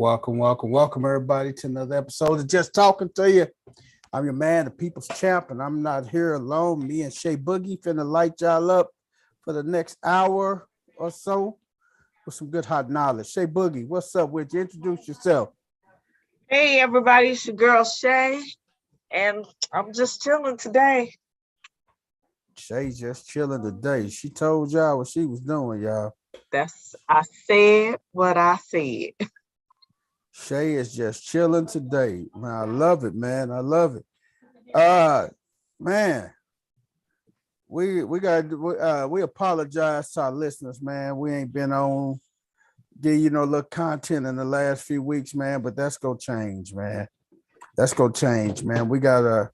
Welcome, everybody, to another episode of Just Talking to You. I'm your man, the People's Champ, and I'm not here alone. Me and Shay Boogie finna light y'all up for the next hour or so with some good hot knowledge. Shay Boogie, what's up with you? Introduce yourself. Hey, everybody, it's your girl Shay, and I'm just chilling today. Shay just chilling today. She told y'all what she was doing, y'all. I said what I said. Shay is just chilling today. Man, I love it, man. I love it. Man, we apologize to our listeners, man. We ain't been on little content in the last few weeks, man, but that's gonna change, man. We gotta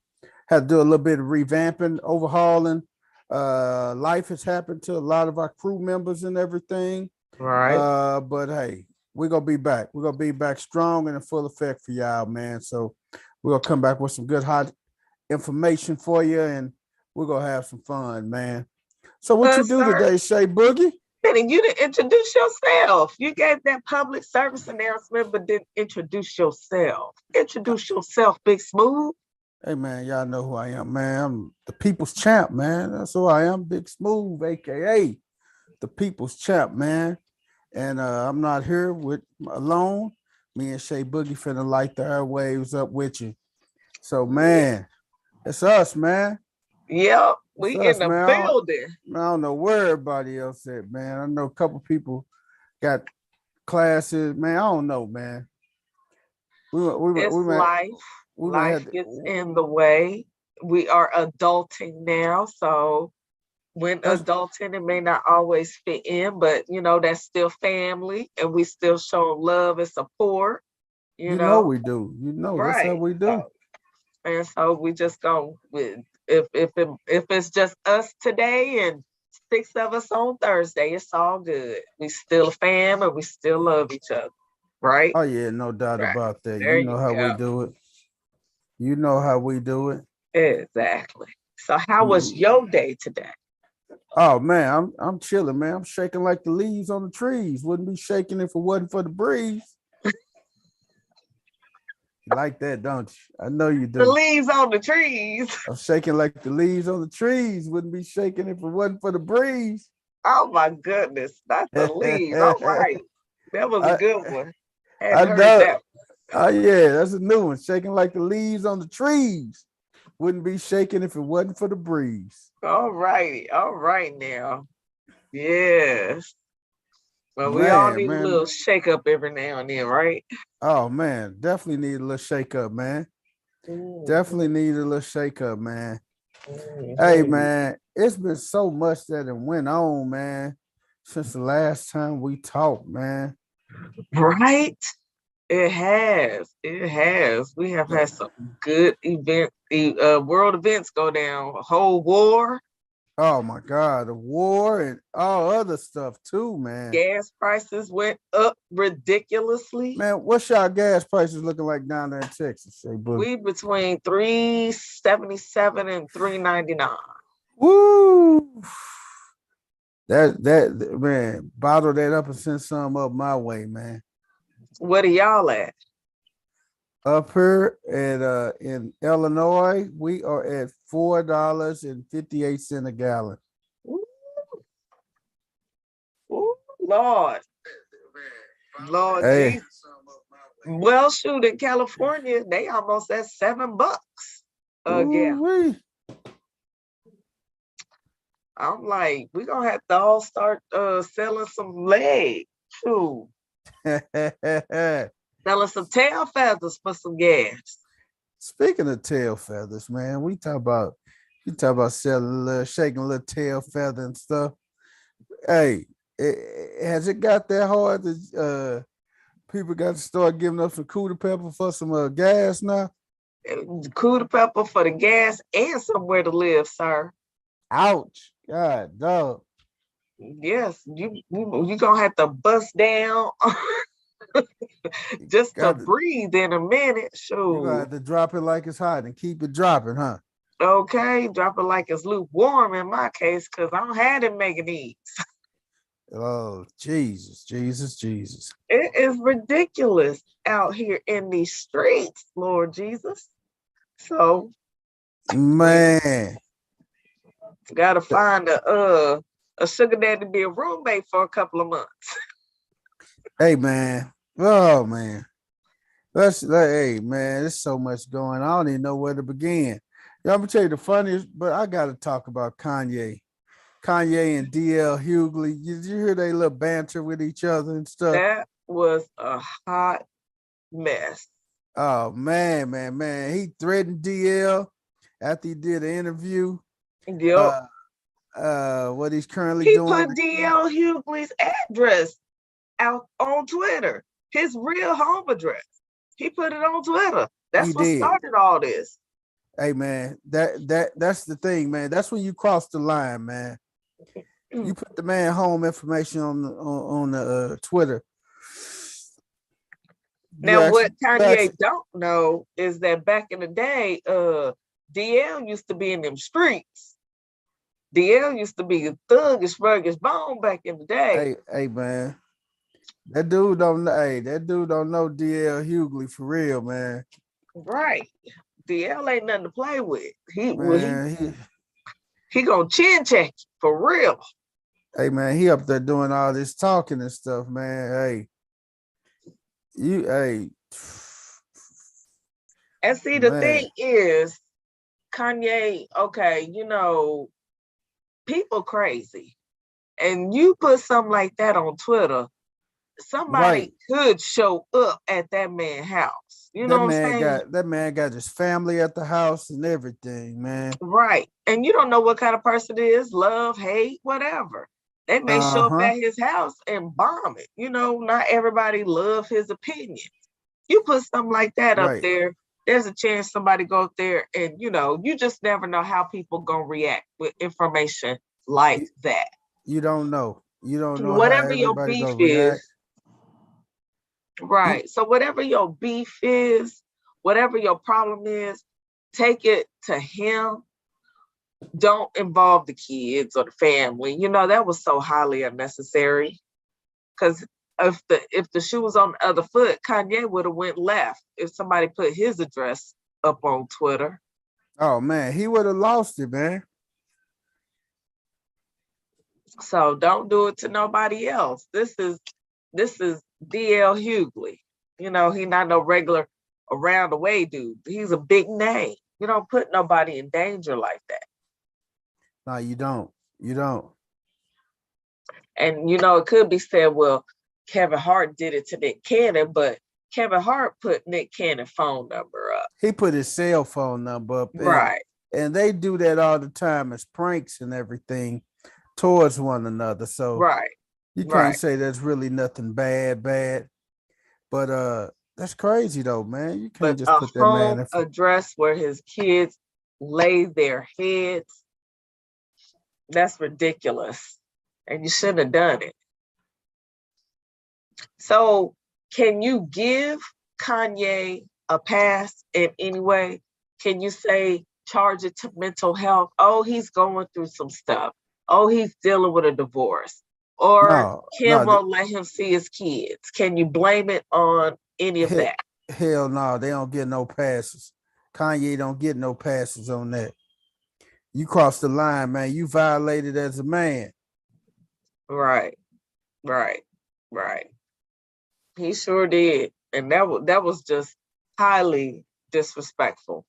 have to do a little bit of revamping, overhauling. Life has happened to a lot of our crew members and everything. Right. But hey, we're gonna be back. We're gonna be back strong and in full effect for y'all, man. So we're gonna come back with some good hot information for you, and we're gonna have some fun, man. So what you do today, Shay Boogie? And you didn't introduce yourself. You gave that public service announcement, but didn't introduce yourself. Introduce yourself, Big Smooth. Hey, man, y'all know who I am, man. I'm the People's Champ, man. That's who I am, Big Smooth, a.k.a. the People's Champ, man. And I'm not here alone. Me and Shay Boogie finna light the airwaves up with you. So, man, it's us, man. Yep, we in the building. I don't know where everybody else at, man. I know a couple people got classes, man. I don't know, man. Life. Life gets in the way. We are adulting now, so when adulting, it may not always fit in, but that's still family, and we still show love and support. You know we do. Right. That's how we do. So we just go with if it's just us today and 6 of us on Thursday, it's all good. We still a fam and we still love each other, right? Oh yeah, no doubt about that. You know how we do it. You know how we do it. Exactly. So how was your day today? Oh man, I'm chilling, man. I'm shaking like the leaves on the trees. Wouldn't be shaking if it wasn't for the breeze. You like that, don't you? I know you do. The leaves on the trees. I'm shaking like the leaves on the trees. Wouldn't be shaking if it wasn't for the breeze. Oh my goodness, not the leaves. All right. That was a good one. I know. That. Oh yeah, that's a new one. Shaking like the leaves on the trees. Wouldn't be shaking if it wasn't for the breeze. All right now. Yes. Well, we all need a little shake up every now and then, right? Oh man, definitely need a little shake up, man. Definitely need a little shake up, man. Hey man, it's been so much that went on, man, since the last time we talked, man. Right? It has. We have had some good world events go down. A whole war. Oh my God, the war and all other stuff too, man. Gas prices went up ridiculously. Man, what's y'all gas prices looking like down there in Texas? We between $3.77 and $3.99. Woo! That man, bottle that up and send some up my way, man. What are y'all at? Up here at in Illinois, we are at $4.58 a gallon. Ooh, Lord. Hey. Jesus. Well, shoot, in California, they almost at $7 a gallon. I'm like, we're gonna have to all start selling some legs too. Selling some tail feathers for some gas. Speaking of tail feathers, man, we talk about selling shaking a little tail feather and stuff. Hey, has it got that hard that people got to start giving up some cooter pepper for some gas now? Cooter pepper for the gas and somewhere to live, sir. Ouch. God, dog. Yes, you gonna have to bust down just to breathe in a minute. Sure. You're gonna have to drop it like it's hot and keep it dropping, huh? Okay, drop it like it's lukewarm in my case, because I don't have them making these. Oh, Jesus, Jesus, Jesus. It is ridiculous out here in these streets, Lord Jesus. So we Man. gotta find a sugar daddy to be a roommate for a couple of months. Hey, man. Oh, man. Hey, man, there's so much going on. I don't even know where to begin. Yeah, I'm gonna tell you the funniest, but I gotta talk about Kanye. Kanye and DL Hughley. Did you hear they little banter with each other and stuff? That was a hot mess. Oh man, man, man. He threatened DL after he did an interview. Yep. What he's currently He doing. put DL Hughley's address out on Twitter, his real home address. He put it on Twitter. He That's what did. started all this. Hey man, that's the thing, man. That's when you cross the line, man. You put the man home information on the Twitter. Now, what Kanye don't know is that back in the day, DL used to be in them streets. DL used to be a thug as rug as bone back in the day. Hey man. That dude don't know. Hey, that dude don't know DL Hughley for real, man. Right. DL ain't nothing to play with. He gonna chin check you for real. Hey man, he up there doing all this talking and stuff, man. Hey. And see, the thing is, Kanye, okay, people crazy. And you put something like that on Twitter, somebody could show up at that man's house. You know what I'm saying? That man got his family at the house and everything, man. Right. And you don't know what kind of person it is, love, hate, whatever. They may show up at his house and bomb it. Not everybody love his opinion. You put something like that up there, there's a chance somebody go up there and, you just never know how people gonna react with information like that. You don't know. You don't know whatever your beef is. Right. So whatever your beef is, whatever your problem is, take it to him. Don't involve the kids or the family. That was so highly unnecessary. Because if the shoe was on the other foot, Kanye would have went left if somebody put his address up on Twitter. Oh man, he would have lost it, man. So don't do it to nobody else. This is DL Hughley. He not no regular around the way dude. He's a big name. You don't put nobody in danger like that. No, you don't. You don't. And it could be said, well, Kevin Hart did it to Nick Cannon, but Kevin Hart put Nick Cannon's phone number up. He put his cell phone number up. Right. And they do that all the time as pranks and everything towards one another. So you can't say that's really nothing bad. But that's crazy though, man. You can't just put that man in address where his kids lay their heads. That's ridiculous. And you shouldn't have done it. So can you give Kanye a pass in any way? Can you say charge it to mental health? Oh, he's going through some stuff. Oh, he's dealing with a divorce. Or Kim won't let him see his kids. Can you blame it on any of that? Hell no, they don't get no passes. Kanye don't get no passes on that. You crossed the line, man. You violated as a man. Right. He sure did. And that was just highly disrespectful.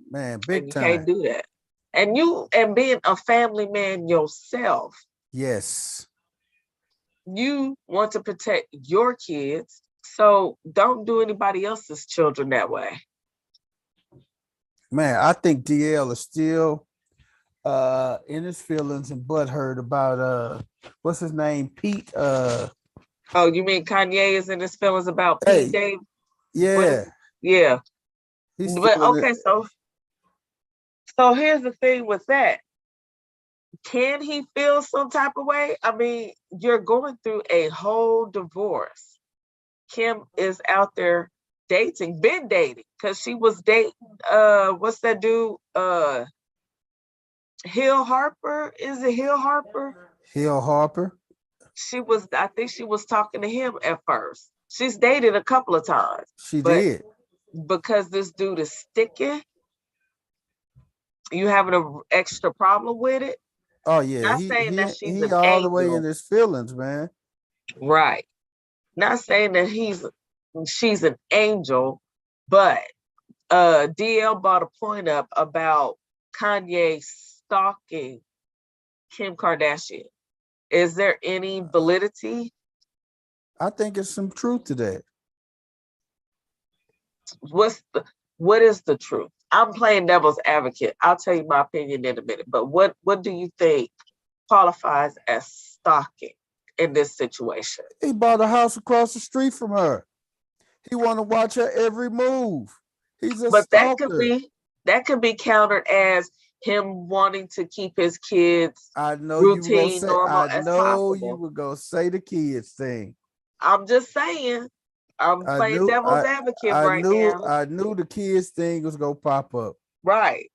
Man, big time. You can't do that. And being a family man yourself. Yes. You want to protect your kids, so don't do anybody else's children that way. Man, I think DL is still in his feelings and butthurt about what's his name? Pete. Oh, you mean Kanye is in his feelings about Pete Davidson? Yeah. Yeah. But okay, so here's the thing with that. Can he feel some type of way? I mean, you're going through a whole divorce. Kim is out there been dating, because she was dating, what's that dude? Hill Harper? Is it Hill Harper? Hill Harper. I think she was talking to him at first. She's dated a couple of times. She but did. Because this dude is sticking, you having an extra problem with it. Oh yeah, Not saying that she's he an all the way in angel. his feelings, man. Right. Not saying that she's an angel, but DL brought a point up about Kanye stalking Kim Kardashian. Is there any validity? I think it's some truth to that. What is the truth? I'm playing devil's advocate. I'll tell you my opinion in a minute. But what do you think qualifies as stalking in this situation? He bought a house across the street from her. He want to watch her every move. He's a stalker. That could be countered as him wanting to keep his kids routine, normal as possible. You were gonna say the kids thing. I'm just saying. I'm playing devil's advocate right now. I knew the kids thing was gonna pop up. Right.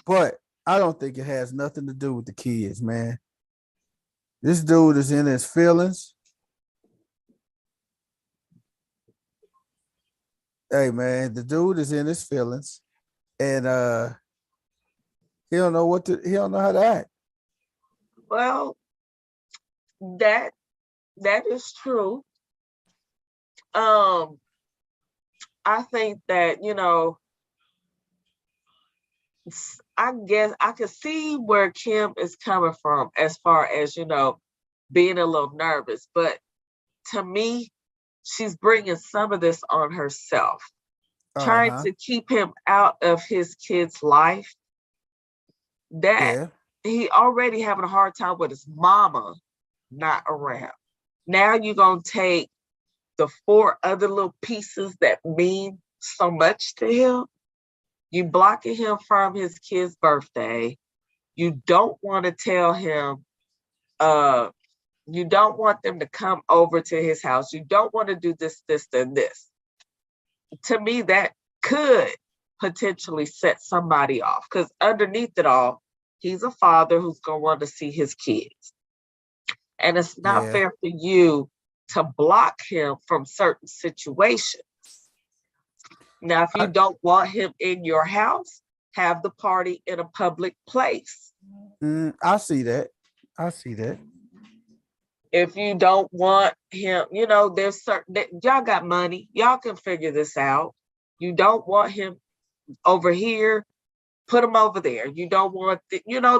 But I don't think it has nothing to do with the kids, man. This dude is in his feelings. Hey man, the dude is in his feelings, and he don't know how to act. Well, that is true. I think that, I guess I could see where Kim is coming from as far as, being a little nervous, but to me, she's bringing some of this on herself, trying to keep him out of his kid's life. He already having a hard time with his mama not around. Now you're going to take the 4 other little pieces that mean so much to him. You blocking him from his kid's birthday. You don't want to tell him, you don't want them to come over to his house. You don't want to do this, and this. To me, that could potentially set somebody off, because underneath it all, he's a father who's going to want to see his kids. And it's not fair for you to block him from certain situations. Now, if you don't want him in your house, have the party in a public place. I see that. If you don't want him, there's certain, y'all got money. Y'all can figure this out. You don't want him over here, put him over there. You don't want,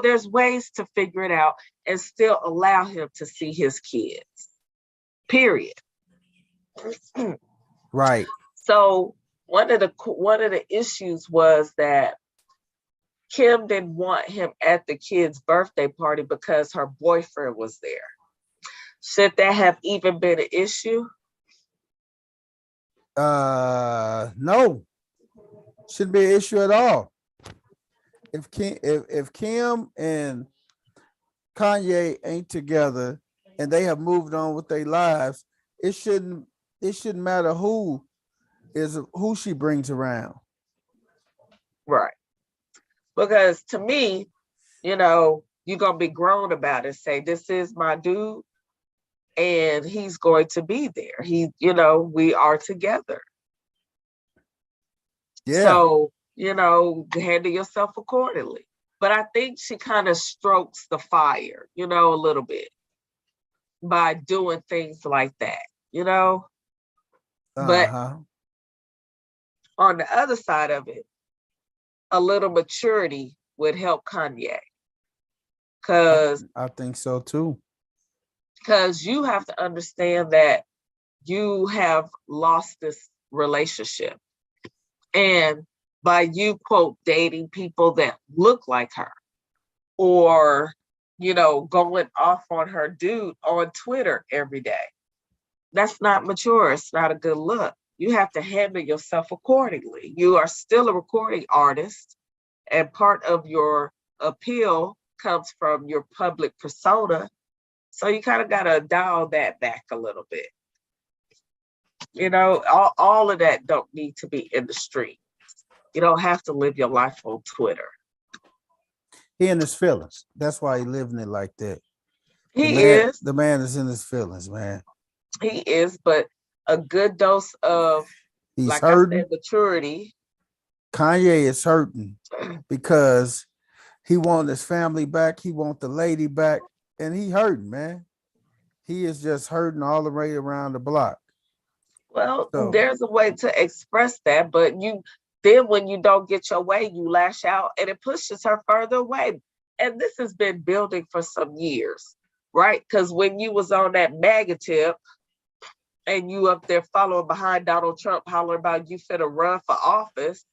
there's ways to figure it out and still allow him to see his kids. Period. Right. So one of the issues was that Kim didn't want him at the kid's birthday party because her boyfriend was there. Should that have even been an issue? No. Shouldn't be an issue at all. If Kim and Kanye ain't together and they have moved on with their lives, it shouldn't matter who she brings around. Right. Because to me, you're going to be grown about it. Say, this is my dude and he's going to be there. We are together. Yeah. So, handle yourself accordingly. But I think she kind of strokes the fire, a little bit by doing things like that, But on the other side of it, a little maturity would help Kanye. Because I think so too. Because you have to understand that you have lost this relationship. And by you, quote, dating people that look like her, or, going off on her dude on Twitter every day, that's not mature. It's not a good look. You have to handle yourself accordingly. You are still a recording artist, and part of your appeal comes from your public persona. So you kind of got to dial that back a little bit. All of that don't need to be in the street. You don't have to live your life on Twitter. He in his feelings. That's why he living it like that. He is. The man is in his feelings, man. He is, but a good dose of, He's like I hurting. said, maturity. Kanye is hurting because he wants his family back. He wants the lady back, and he hurting, man. He is just hurting all the way around the block. Well, there's a way to express that, but then when you don't get your way, you lash out and it pushes her further away. And this has been building for some years, right? Because when you was on that MAGA tip and you up there following behind Donald Trump, hollering about you finna run for office,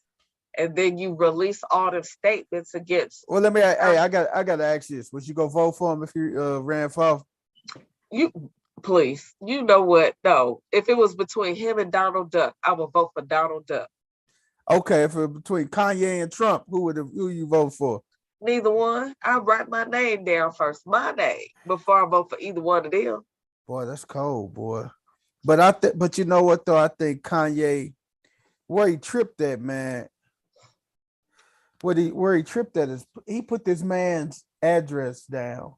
and then you release all the statements against. Well, let me. Hey, I got to ask you this: would you go vote for him if he ran for? You please, you know what? No, if it was between him and Donald Duck, I would vote for Donald Duck. Okay, if it between Kanye and Trump, who you vote for? Neither one. I write my name down first, my name, before I vote for either one of them. Boy, that's cold, boy. But you know what though? I think Kanye, where he tripped at, man. Where he tripped at is he put this man's address down.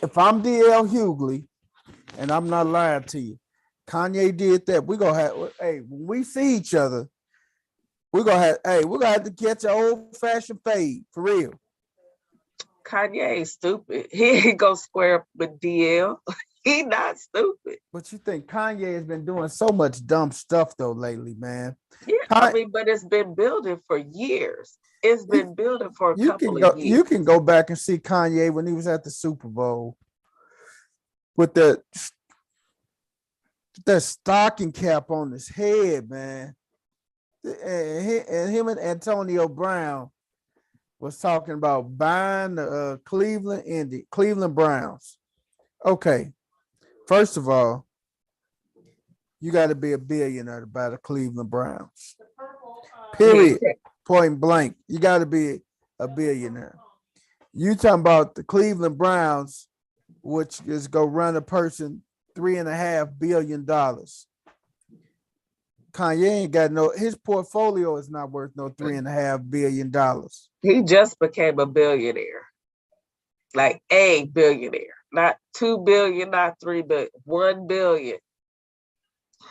If I'm DL Hughley, and I'm not lying to you, Kanye did that. We're gonna have when we see each other, we're gonna have to catch an old-fashioned fade for real. Kanye ain't stupid. He ain't go square up with DL. He not stupid. But you think Kanye has been doing so much dumb stuff though lately, man. Yeah, but it's been building for years. It's been building for a couple of years. You can go back and see Kanye when he was at the Super Bowl with that stocking cap on his head, man. And him and Antonio Brown was talking about buying the Cleveland Browns. Okay, first of all, you got to be a billionaire to buy the Cleveland Browns. Period. Point blank. You got to be a billionaire. You talking about the Cleveland Browns, which is going to run a person $3.5 billion. Kanye ain't got his portfolio is not worth no $3.5 billion. He just became a billionaire. Like a billionaire. Not 2 billion, not 3 billion, 1 billion.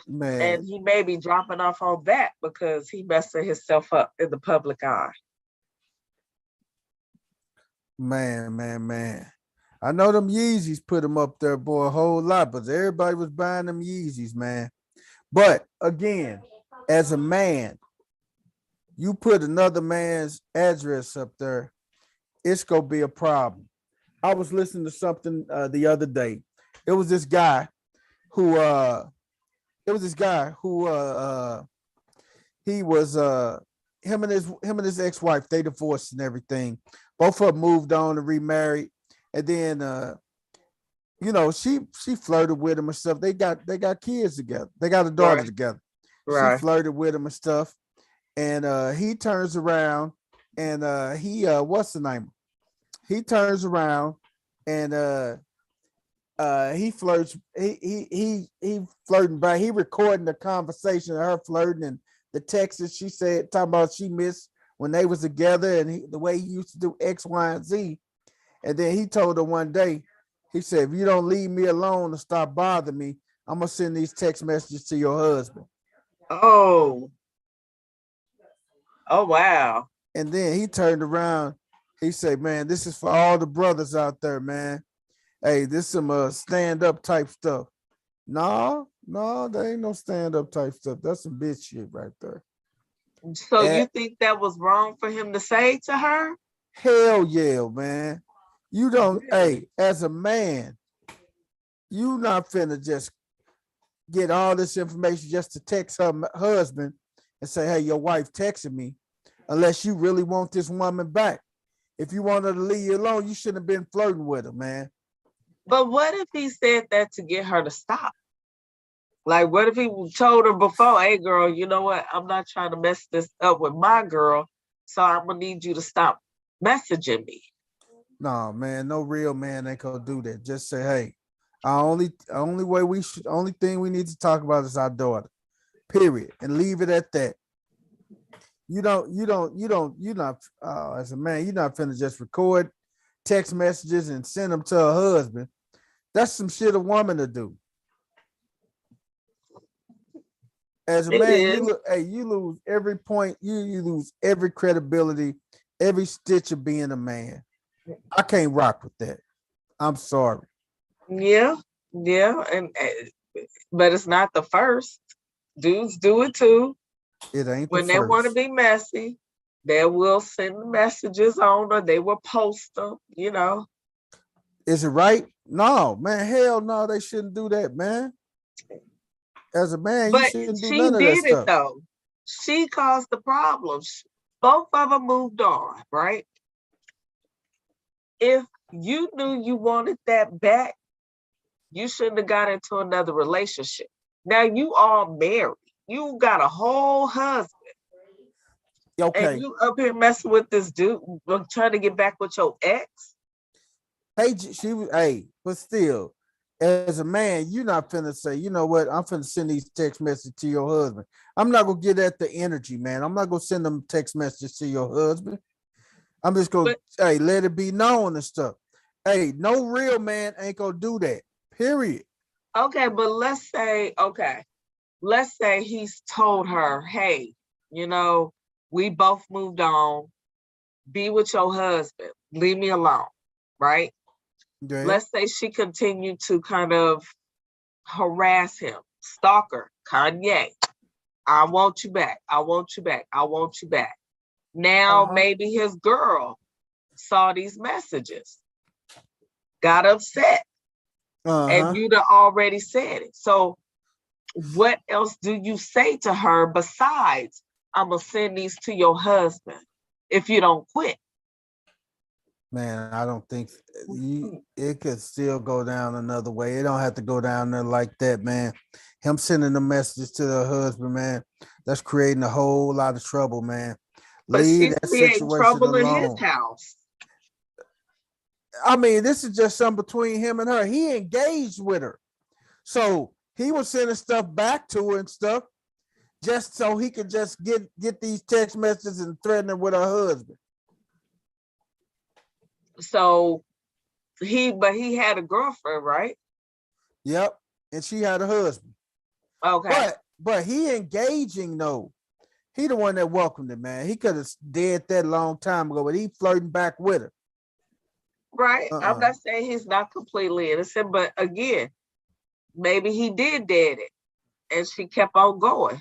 Man. And he may be dropping off on that because he messing himself up in the public eye. Man. I know them Yeezys put him up there, boy, a whole lot, but everybody was buying them Yeezys, man. But again, as a man, you put another man's address up there, it's gonna be a problem. I was listening to something the other day. It was this guy who he was him and his ex-wife, they divorced and everything. Both of them moved on and remarried. And then she flirted with him and stuff. They got kids together. They got a daughter together. Right. She flirted with him and stuff. And he turns around and what's the name? He turns around and he flirts. He flirting back. He recording the conversation of her flirting and the texts she said, talking about she missed when they was together and the way he used to do X, Y, and Z. And then he told her one day, he said, if you don't leave me alone and stop bothering me, I'm going to send these text messages to your husband. Oh, wow. And then he turned around. He said, man, this is for all the brothers out there, man. Hey, this is some stand-up type stuff. No, there ain't no stand-up type stuff. That's some bitch shit right there. So you think that was wrong for him to say to her? Hell yeah, man. You don't, hey, as a man, you not finna just get all this information just to text her husband and say, hey, your wife texted me, unless you really want this woman back. If you want her to leave you alone, you shouldn't have been flirting with her, man. But what if he said that to get her to stop? Like, what if he told her before, hey, girl, you know what? I'm not trying to mess this up with my girl, so I'm going to need you to stop messaging me. No, man, no real man ain't gonna do that. Just say, hey, only thing we need to talk about is our daughter. Period. And leave it at that. You're not as a man, you're not finna just record text messages and send them to her husband That's some shit a woman to do. As a It man, is. you lose every point. You lose every credibility, every stitch of being a man. I can't rock with that. I'm sorry. Yeah, yeah, but it's not the first. Dudes do it too. It ain't the When they want to first. be messy, they will send messages on or they will post them, you know. Is it right? No, man. Hell no, they shouldn't do that, man. As a man, you But shouldn't do she none of that did it stuff. though. She caused the problems. Both of them moved on, right? If you knew you wanted that back, you shouldn't have got into another relationship. Now you are married. You got a whole husband. And Okay. you up here messing with this dude, trying to get back with your ex. Hey, she was, hey, but still, as a man, you're not finna say, you know what, I'm finna send these text messages to your husband. I'm not gonna get at the energy, man. I'm not gonna send them text messages to your husband. I'm just gonna, But hey, let it be known and stuff. Hey, no real man ain't gonna do that. Period. okay, but let's say he's told her, hey, you know, we both moved on. Be with your husband. Leave me alone. Right? Okay. Let's say she continued to kind of harass him, stalker, Kanye. I want you back. I want you back. I want you back. Now, Uh-huh. maybe his girl saw these messages, got upset, and Uh-huh. you'd have already said it. So, what else do you say to her besides, I'm going to send these to your husband if you don't quit? Man, I don't think it could still go down another way. It don't have to go down there like that, man. Him sending the messages to the husband, man, that's creating a whole lot of trouble, man. But Leave she's that creating situation trouble in his alone. house. I mean, this is just something between him and her. He engaged with her. So he was sending stuff back to her and stuff just so he could just get these text messages and threaten her with her husband. So he had a girlfriend, right? Yep. And she had a husband. Okay. But he engaging though. He the one that welcomed it, man. He could have did that a long time ago, but he flirting back with her. Right. I'm not saying he's not completely innocent, but again, maybe he did it and she kept on going.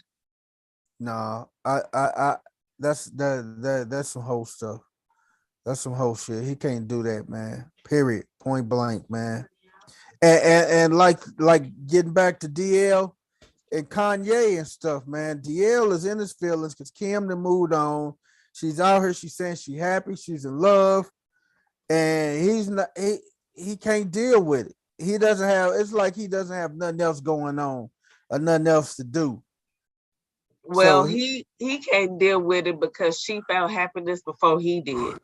No, I that's some whole stuff. That's some whole shit. He can't do that, man. Period. Point blank, man. And like getting back to DL and Kanye and stuff, man. DL is in his feelings because Kim done moved on. She's out here. She's saying she's happy. She's in love, and he's not. He can't deal with it. He doesn't have. It's like he doesn't have nothing else going on or nothing else to do. Well, So he can't deal with it because she found happiness before he did.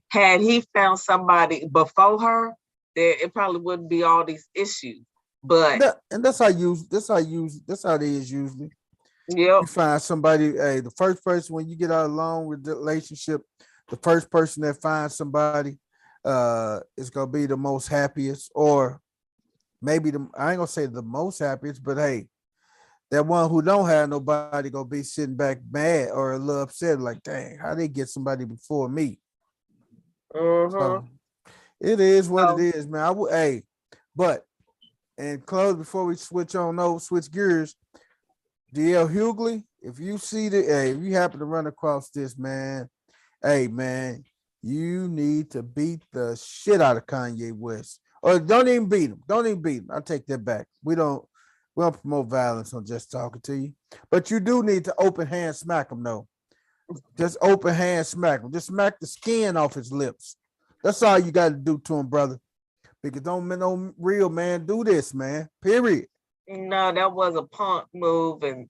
Had he found somebody before her, then it probably wouldn't be all these issues. But and that's how it is usually. yep. You find somebody, hey, the first person when you get out of a long relationship, the first person that finds somebody is gonna be the most happiest, or maybe I ain't gonna say the most happiest, but hey, that one who don't have nobody gonna be sitting back mad or a little upset, like, dang, how they get somebody before me? Mm-hmm. So it is what it So, is, man. But and close before we switch gears. DL Hughley, if you see if you happen to run across this, man, hey man, you need to beat the shit out of Kanye West. Or don't even beat him. Don't even beat him. I take that back. We don't promote violence on just talking to you. But you do need to open hand smack him though. Just open hand smack him. Just smack the skin off his lips. That's all you got to do to him, brother. Because don't no real man do this, man. Period. no, that was a punk move, and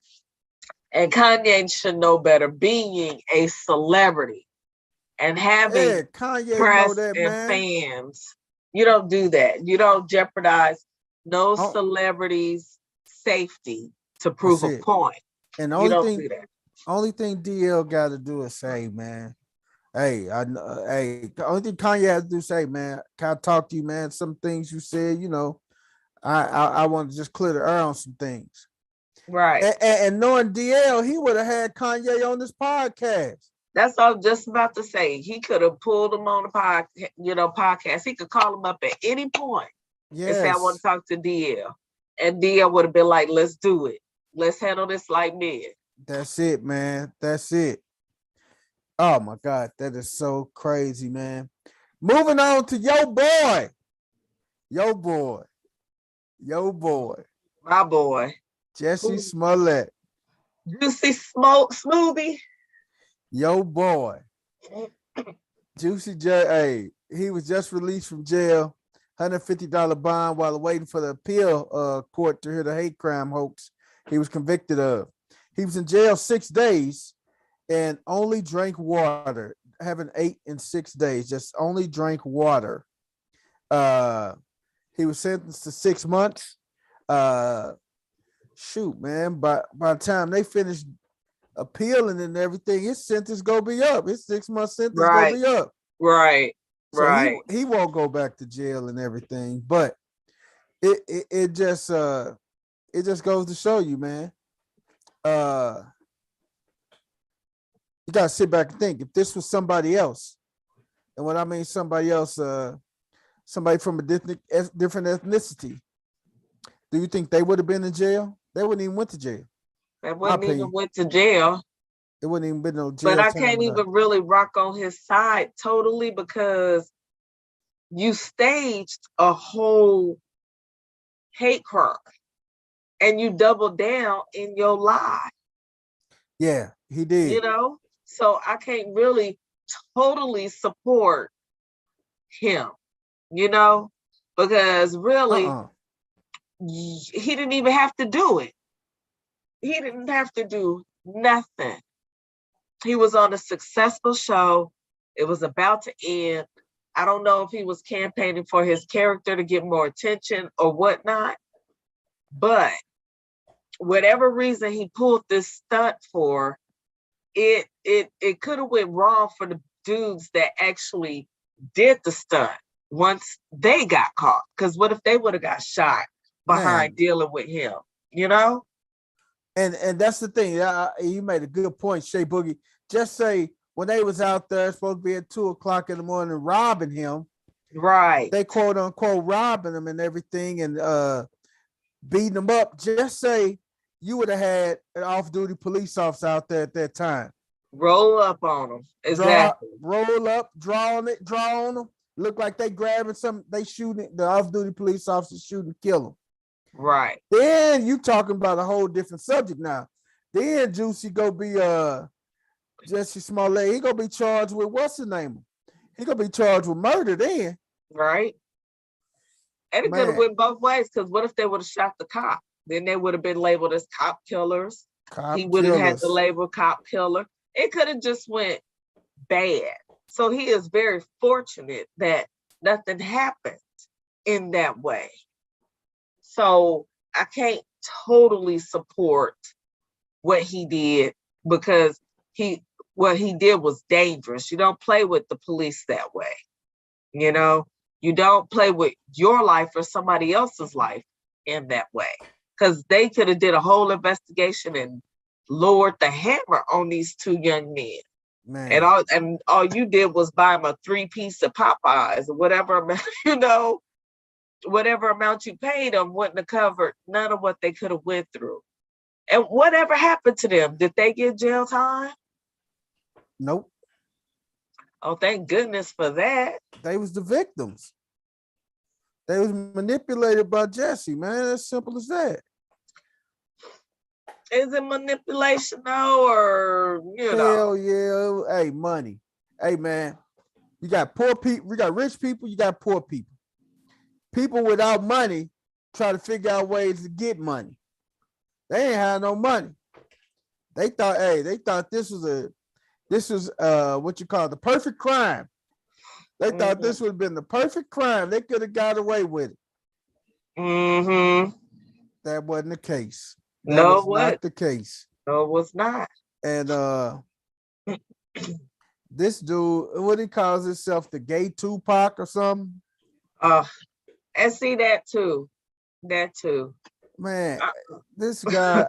Kanye should know better. Being a celebrity and Yeah, having Kanye know press that, and man. fans, you don't do that. You don't jeopardize no Oh, celebrity's safety to prove that's a it. point. And the You don't do that. only thing DL got to do is say, man, hey, the only thing Kanye has to do is say, man, can I talk to you, man? Some things you said, I want to just clear the air on some things. Right. And knowing DL, he would have had Kanye on this podcast. That's what I was just about to say. He could have pulled him on the podcast. He could call him up at any point and say, I want to talk to DL. And DL would have been like, let's do it. Let's handle this like men. That's it, man. That's it. Oh my God, that is so crazy, man. Moving on to your boy. My boy. Jesse Smollett. Juicy Smoke Smoothie. Yo boy. Juicy J. Hey, he was just released from jail, $150 bond while waiting for the appeal court to hear the hate crime hoax he was convicted of. He was in jail 6 days and only drank water. Haven't ate in 6 days, just only drank water. He was sentenced to 6 months. Shoot, man, by the time they finished appealing and everything, his sentence gonna be up. His 6 month sentence gonna be up. Right. So he won't go back to jail and everything. But it just goes to show you, man. You gotta sit back and think. If this was somebody else, and when I mean somebody else, somebody from a different ethnicity, do you think they would have been in jail? They wouldn't even went to jail. They wouldn't even went to jail. It wouldn't even been no jail. But I can't even really rock on his side totally because you staged a whole hate crime and you doubled down in your lie. Yeah, he did. You know? So I can't really totally support him, you know, because really he didn't even have to do it. He didn't have to do nothing. He was on a successful show. It was about to end. I don't know if he was campaigning for his character to get more attention or whatnot, but whatever reason he pulled this stunt for, it could have went wrong for the dudes that actually did the stunt once they got caught. Because what if they would have got shot behind dealing with him, you know? And that's the thing. You made a good point, Shay Boogie. Just say when they was out there supposed to be at 2:00 in the morning robbing him. Right. They quote unquote robbing him and everything and beating him up. Just say you would have had an off-duty police officer out there at that time. Roll up on them. Exactly. Roll up, draw on them. Look like they grabbing they shooting, the off-duty police officer shooting, kill them. Right. Then you talking about a whole different subject now. Then Juicy go be Jesse Smollett. He gonna be charged with what's the name? He gonna be charged with murder then. Right. And it could have went both ways, because what if they would have shot the cop? Then they would have been labeled as cop killers. He would have had the label cop killer. It could have just went bad. So he is very fortunate that nothing happened in that way. So I can't totally support what he did, because what he did was dangerous. You don't play with the police that way. You know, you don't play with your life or somebody else's life in that way, because they could have did a whole investigation and lowered the hammer on these two young men. Man. And all you did was buy them a 3-piece of Popeyes or whatever amount, you know, whatever amount you paid them wouldn't have covered none of what they could have went through. And whatever happened to them? Did they get jail time? Nope. Oh, thank goodness for that. They was the victims. They was manipulated by Jesse, man. As simple as that. Is it manipulation though, or Hell yeah. Hey, money. Hey, man. You got poor people, you got rich people, you got poor people. People without money try to figure out ways to get money. They ain't had no money. They thought this was what you call the perfect crime. They thought this would have been the perfect crime. They could have got away with it. Mm-hmm. That wasn't the case. That was not the case. No, it was not. And this dude, what he calls himself, the gay Tupac or something. And see that too. That too. Man, this guy.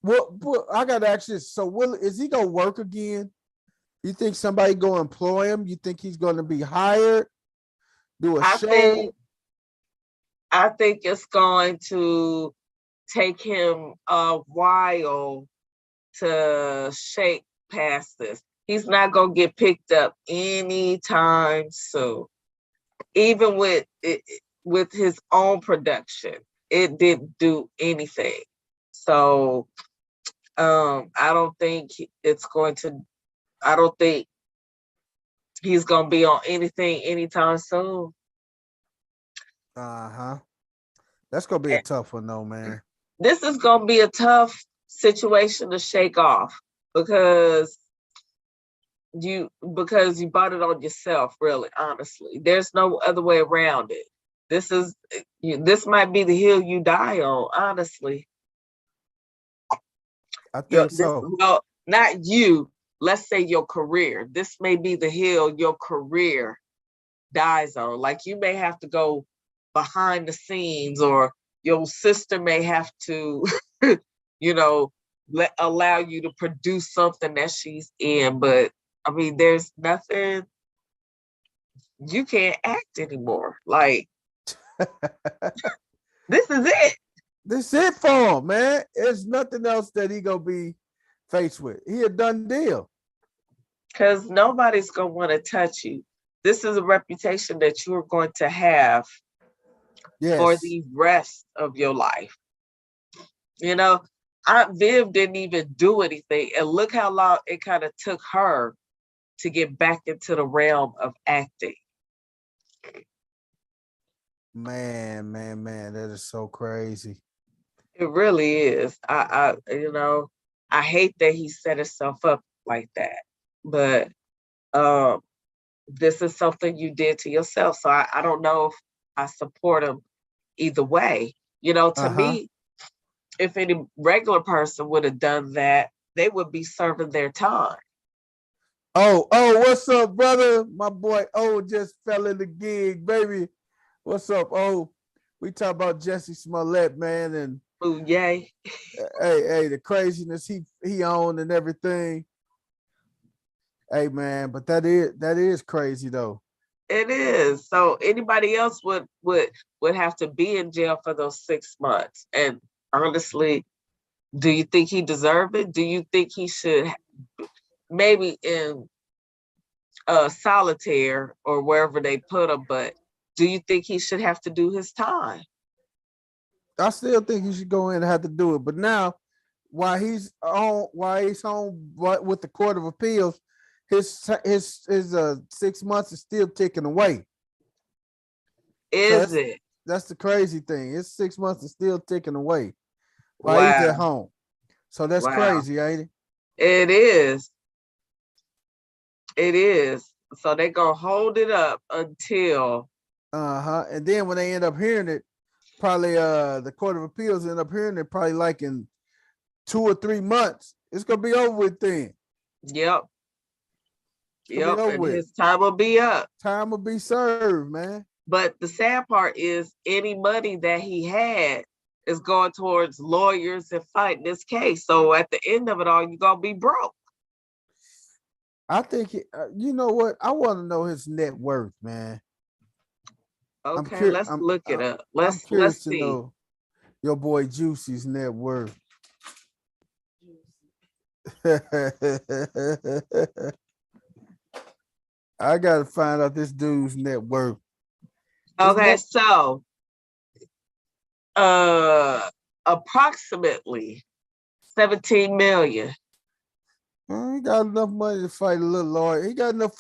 What I got to ask this. So, is he gonna work again? You think somebody gonna employ him? You think he's gonna be hired? Do a show? I think it's going to take him a while to shake past this. He's not gonna get picked up anytime soon. Even with his own production, it didn't do anything. So I don't think I don't think he's gonna be on anything anytime soon. That's gonna be a tough one though, man. This is gonna be a tough situation to shake off because you bought it on yourself, really, honestly. There's no other way around it. This might be the hill you die on, honestly. I think so. No, not you. Let's say your career. This may be the hill your career dies on. Like you may have to go behind the scenes, or your sister may have to, allow you to produce something that she's in. But I mean, there's nothing, you can't act anymore. Like, this is it. This is it for him, man. There's nothing else that he gonna be faced with. He a done deal. Because nobody's gonna want to touch you. This is a reputation that you're going to have for the rest of your life. Aunt Viv didn't even do anything, and look how long it kind of took her to get back into the realm of acting. Man, that is so crazy. It really is. I hate that he set himself up like that, but this is something you did to yourself. So I don't know if I support him either way. To me, if any regular person would have done that, they would be serving their time. Oh, what's up, brother? My boy just fell in the gig, baby. What's up? We talk about Jesse Smollett, man, and ooh, yay. Hey, the craziness he owned and everything. Hey, man, but that is crazy though. It is. So anybody else would have to be in jail for those 6 months. And honestly, do you think he deserved it? Do you think he should maybe in solitaire or wherever they put him, but do you think he should have to do his time? I still think he should go in and have to do it. But now, while he's home with the Court of Appeals, his 6 months is still ticking away. It? That's the crazy thing. His 6 months is still ticking away while he's at home. So that's crazy, ain't it? It is. It is. So they're gonna hold it up until. And then when they end up hearing it, probably the Court of Appeals end up hearing it probably like in 2 or 3 months. It's gonna be over with then. Yep. And his time will be up. Time will be served, man. But the sad part is any money that he had is going towards lawyers and fighting this case. So at the end of it all, you're gonna be broke. I think you know what? I want to know his net worth, man. Okay, let's look it up. Let's see. To know your boy Juicy's net worth. I gotta find out this dude's net worth. Okay, so approximately 17 million. He got enough money to fight a little lawyer. He got enough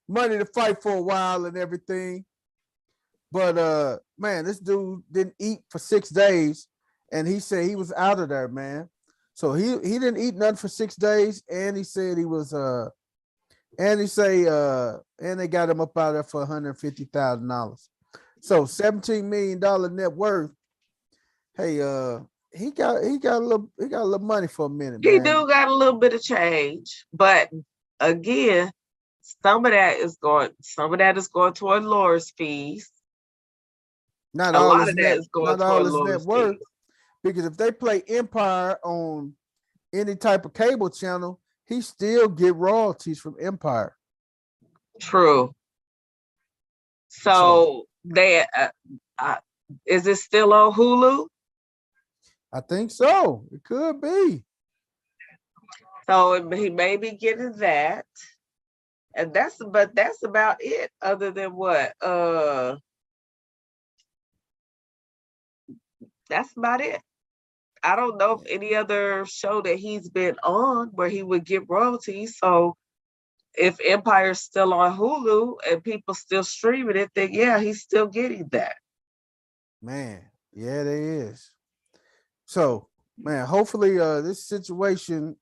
money to fight for a while and everything. But man, this dude didn't eat for 6 days, and he said he was out of there, man. So he didn't eat nothing for 6 days, and he said he was and they got him up out of there for $150,000. So $17 million net worth. Hey, he got a little money for a minute. He do got a little bit of change, but again, some of that is going toward lawyers' fees. Not A all lot his of that net, is going not all toward his net worth. loyalty. Because if they play Empire on any type of cable channel, he still get royalties from Empire. True. So they is it still on Hulu? I think so. It could be. So he may be getting that. And that's about it, other than what? That's about it. I don't know of any other show that he's been on where he would get royalties. So if Empire's still on Hulu and people still streaming it, then yeah, he's still getting that. Man, yeah, there is. So, man, hopefully this situation,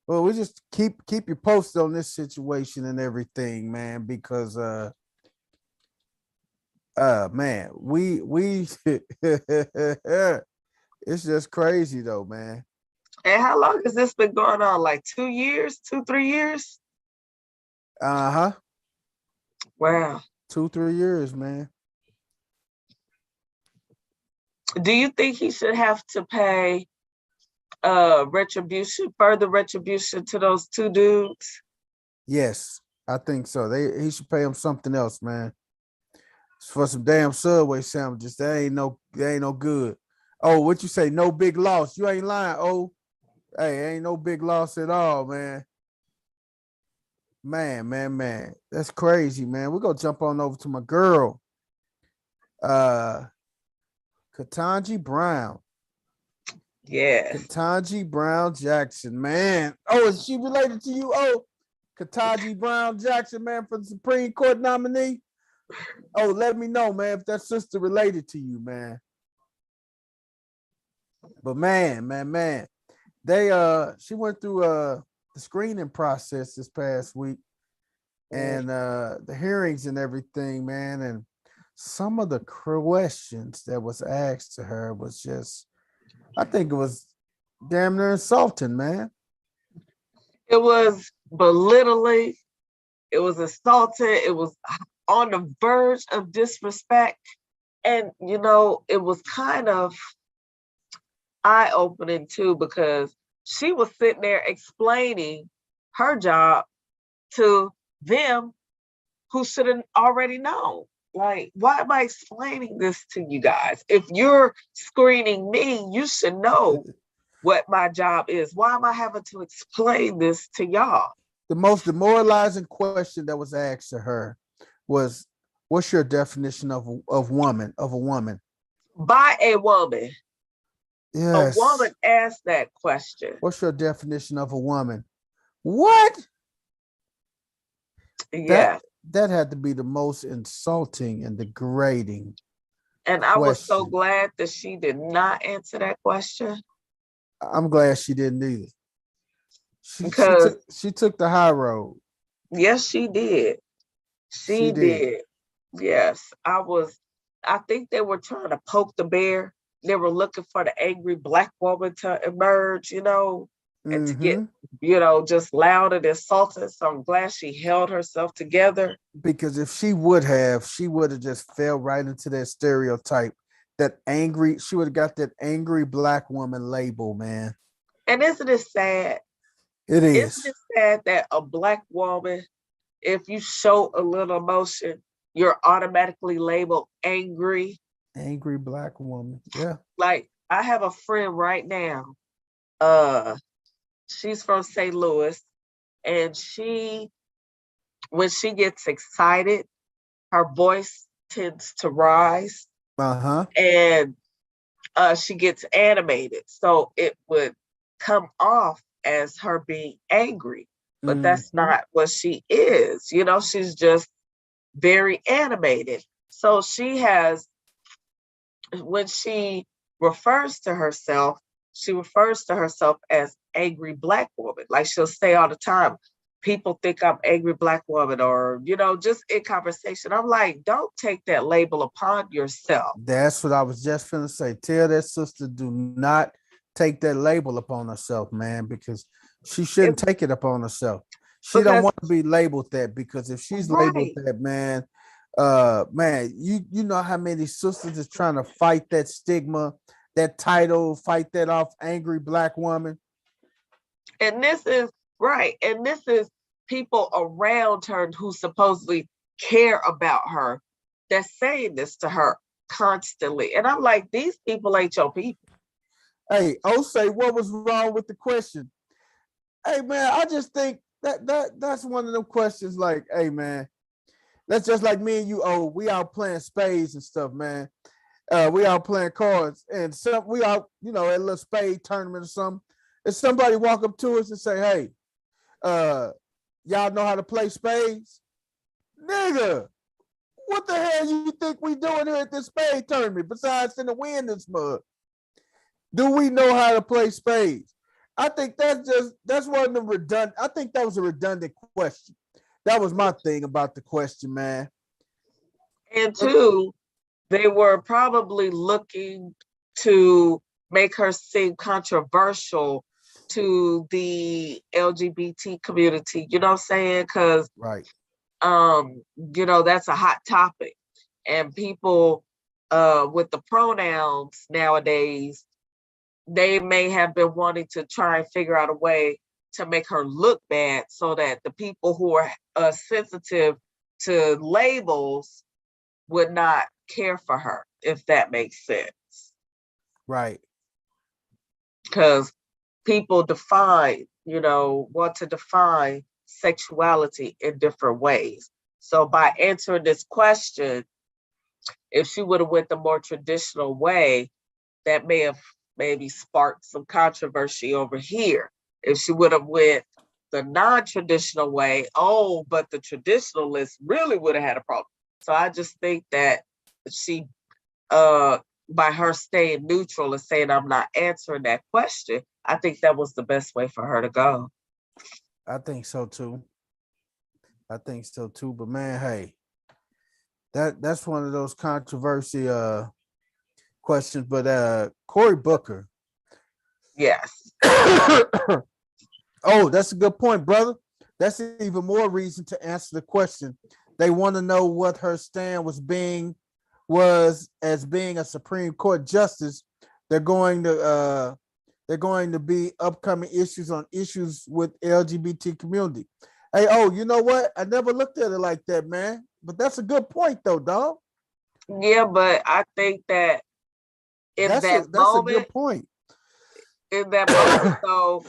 well, we just keep you posted on this situation and everything, man, because man, we it's just crazy though, man. And how long has this been going on? Like 2 years, 3 years? Uh-huh. Wow. 2-3 years, man. Do you think he should have to pay further retribution to those two dudes? Yes, I think so. He should pay him something else, man. For some damn Subway sandwiches. That ain't no good. Oh, what you say? No big loss. You ain't lying. Oh, hey, ain't no big loss at all, man. Man. That's crazy, man. We're gonna jump on over to my girl. Ketanji Brown. Yeah. Ketanji Brown Jackson, man. Oh, is she related to you? Oh, Ketanji Brown Jackson, man, for the Supreme Court nominee. Oh, let me know, man, if that sister related to you, man. But man, she went through the screening process this past week and the hearings and everything, man. And some of the questions that was asked to her was just, I think it was damn near insulting, man. It was belittling. It was insulting. It was on the verge of disrespect. And, it was kind of eye-opening too, because she was sitting there explaining her job to them who should have already known. Like, why am I explaining this to you guys? If you're screening me, you should know what my job is. Why am I having to explain this to y'all? The most demoralizing question that was asked to her was, what's your definition of a woman? By a woman. Yes. A woman asked that question. What's your definition of a woman? What? Yeah. That had to be the most insulting and degrading. And question. I was so glad that she did not answer that question. I'm glad she didn't either. She took the high road. Yes, she did. She did. Yes. I think they were trying to poke the bear. They were looking for the angry Black woman to emerge, and to get, just loud and insulting. So I'm glad she held herself together. Because if she would have just fell right into that stereotype, she would have got that angry Black woman label, man. And isn't it sad? It is. Isn't it sad that a Black woman, if you show a little emotion, you're automatically labeled angry? Angry Black woman. Yeah. Like, I have a friend right now. She's from St. Louis, and when she gets excited, her voice tends to rise. And she gets animated. So it would come off as her being angry, but that's not what she is. She's just very animated. So when she refers to herself as angry Black woman. Like, she'll say all the time, people think I'm angry Black woman, or, just in conversation. I'm like, don't take that label upon yourself. That's what I was just finna say. Tell that sister, do not take that label upon herself, man, because she shouldn't take it upon herself. She don't want to be labeled that, because if she's labeled that, man, Man, you know how many sisters is trying to fight that stigma, that title, fight that off angry black woman. And this is right. And this is people around her who supposedly care about her that's saying this to her constantly. And I'm like, these people ain't your people. Hey, say what was wrong with the question? Hey man, I just think that's one of them questions like, hey man, that's just like me and you. Oh, we out playing spades and stuff, man. We out playing cards, and some we out, at a little spade tournament or something. If somebody walk up to us and say, "Hey, y'all know how to play spades?" Nigga, what the hell you think we doing here at this spade tournament besides in the wind this mud? Do we know how to play spades? I think that's one of the redundant. I think that was a redundant question. That was my thing about the question, man. And two, they were probably looking to make her seem controversial to the LGBT community. You know what I'm saying? Because right. That's a hot topic, and people with the pronouns nowadays, they may have been wanting to try and figure out a way to make her look bad so that the people who are sensitive to labels would not care for her, if that makes sense. Right. Because people want to define sexuality in different ways. So by answering this question, if she would have went the more traditional way, that may have maybe sparked some controversy over here. If she would have went the non-traditional way, but the traditionalists really would have had a problem. So I just think that she, by her staying neutral and saying, I'm not answering that question, I think that was the best way for her to go. I think so too. But man, hey, that's one of those controversy questions. But Cory Booker. Yes. Oh, that's a good point, brother. That's even more reason to answer the question. They want to know what her stand was as being a Supreme Court justice. They're going to be upcoming issues with LGBT community. Hey, you know what? I never looked at it like that, man. But that's a good point, though, dog. Yeah, but I think that that's a good point. In that moment, though,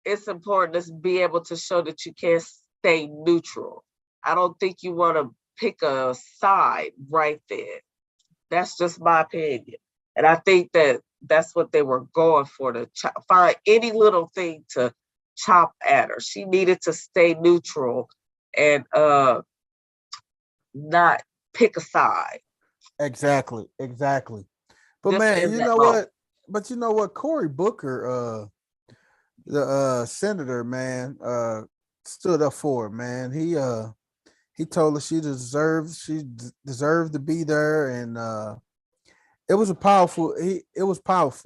it's important to be able to show that you can stay neutral. I don't think you want to pick a side right there. That's just my opinion. And I think that that's what they were going for, to find any little thing to chop at her. She needed to stay neutral and not pick a side. Exactly. But just man, you know what? But you know what? Cory Booker, the senator, man, stood up for her, man. He told her she deserved to be there, and it was powerful,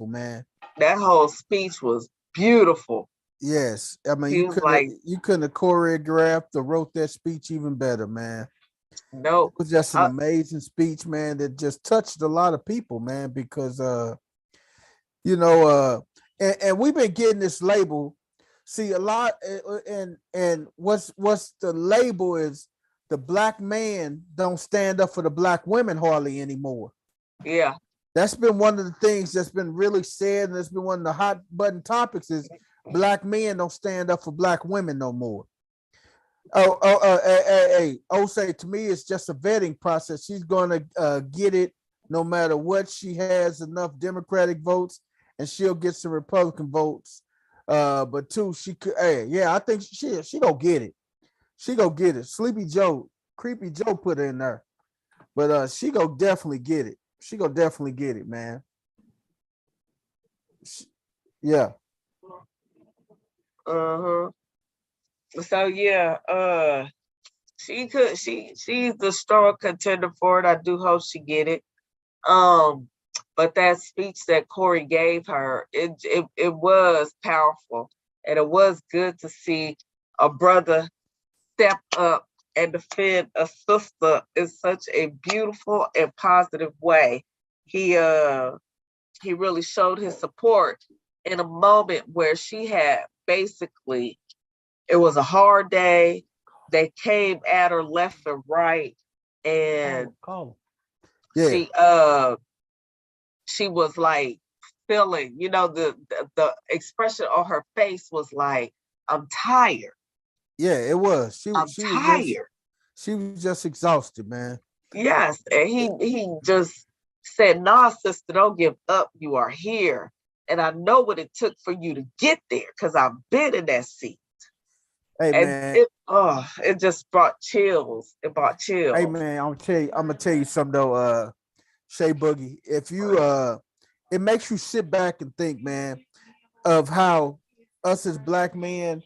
man. That whole speech was beautiful. Yes, I mean you couldn't have choreographed or wrote that speech even better, man. No, it was just an amazing speech, man, that just touched a lot of people, man, because and we've been getting this label. See a lot, and what's the label is the black man don't stand up for the black women hardly anymore. Yeah, that's been one of the things that's been really said, and it's been one of the hot button topics is black men don't stand up for black women no more. Say to me, it's just a vetting process. She's going to get it no matter what. She has enough Democratic votes, and she'll get some Republican votes. But two, she could. I think she gonna get it. She gonna get it. Creepy Joe put her in there, but she gonna definitely get it. She gonna definitely get it, man. Yeah. So yeah, she's the strong contender for it. I do hope she get it. But that speech that Cory gave her, it was powerful, and it was good to see a brother step up and defend a sister in such a beautiful and positive way. He really showed his support in a moment where she had basically, it was a hard day. They came at her left and right, and Yeah. she was like feeling, the expression on her face was like, I'm tired. Yeah, it was. I'm tired. She was just exhausted, man. Yes. And he just said, nah, sister, don't give up. You are here. And I know what it took for you to get there because I've been in that seat. Hey And man. it just brought chills. It brought chills. Hey man, I'm gonna tell you something though, Shay Boogie. If you it makes you sit back and think, man, of how us as black men,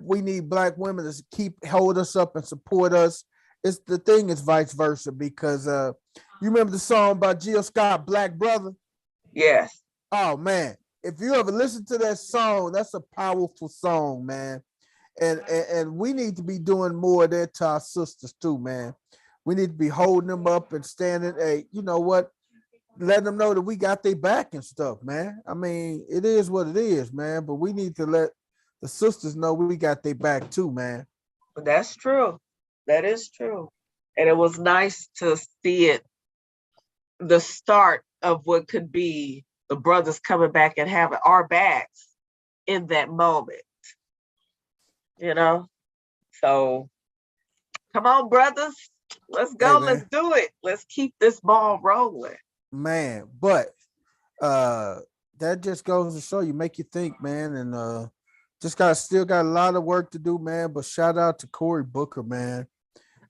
we need black women to keep hold us up and support us. It's the thing is vice versa because you remember the song by Jill Scott, Black Brother? Yes. Oh man, if you ever listen to that song, that's a powerful song, man. And we need to be doing more of that to our sisters too, man. We need to be holding them up and standing, hey, you know what? Letting them know that we got their back and stuff, man. I mean, it is what it is, man. But we need to let the sisters know we got their back too, man. That's true. That is true. And it was nice to see it, the start of what could be the brothers coming back and having our backs in that moment. So come on, brothers. Let's go. Hey, let's do it. Let's keep this ball rolling. Man, but that just goes to show you, make you think, man, and still got a lot of work to do, man. But shout out to Cory Booker, man.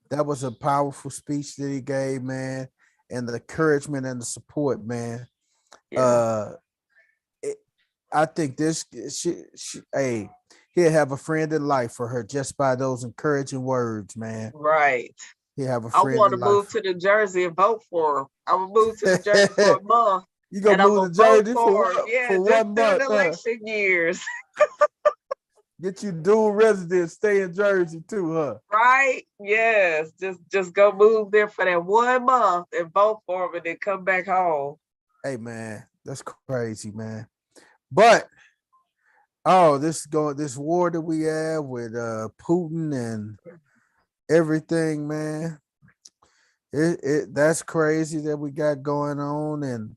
That was a powerful speech that he gave, man, and the encouragement and the support, man. Yeah. I think hey, he'll have a friend in life for her just by those encouraging words, man. Right. He'll have a friend. I want to move to New Jersey and vote for him. I will move to New Jersey for a month. You gonna move to Jersey for 1 month? During election years. Get you dual residence, stay in Jersey too, huh? Right? Yes. Just go move there for that 1 month and vote for him and then come back home. Hey man, that's crazy, man. But this war that we have with Putin and everything, man. That's crazy that we got going on. And